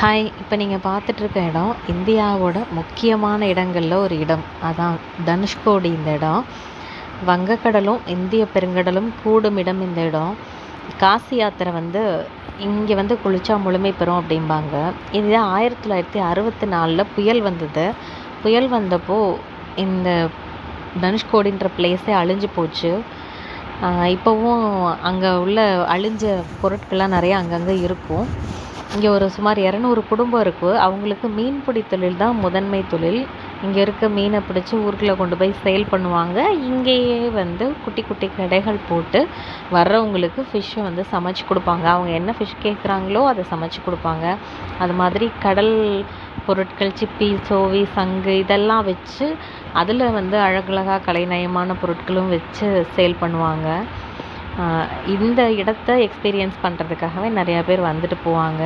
Hi, இப்போ நீங்கள் பார்த்துட்ருக்க இடம் இந்தியாவோட முக்கியமான இடங்களில் ஒரு இடம். அதான் தனுஷ்கோடி. இந்த இடம் வங்கக்கடலும் இந்திய பெருங்கடலும் கூடும் இடம். இந்த இடம் காசி யாத்திரை இங்கே குளித்தா முழுமை பெறும் அப்படிம்பாங்க. இது 1964 புயல் வந்தது. புயல் வந்தப்போ இந்த தனுஷ்கோடின்ற பிளேஸே அழிஞ்சு போச்சு. இப்போவும் அங்கே உள்ள அழிஞ்ச பொருட்கள்லாம் நிறையா அங்கங்கே இருக்கும். இங்கே ஒரு சுமார் 200 குடும்பம் இருக்குது. அவங்களுக்கு மீன்பிடி தொழில் தான் முதன்மை தொழில். இங்கே இருக்க மீனை பிடிச்சி ஊருக்குள்ளே கொண்டு போய் சேல் பண்ணுவாங்க. இங்கேயே குட்டி குட்டி கடைகள் போட்டு வர்றவங்களுக்கு ஃபிஷ்ஷை சமைச்சு கொடுப்பாங்க. அவங்க என்ன ஃபிஷ் கேட்குறாங்களோ அதை சமைச்சு கொடுப்பாங்க. அது மாதிரி கடல் பொருட்கள், சிப்பி, சோவி, சங்கு இதெல்லாம் வச்சு அதில் அழகழகாக கலைநயமான பொருட்களும் வச்சு சேல் பண்ணுவாங்க. இந்த இடத்த எக்ஸ்பீரியன்ஸ் பண்ணுறதுக்காகவே நிறையா பேர் வந்துட்டு போவாங்க.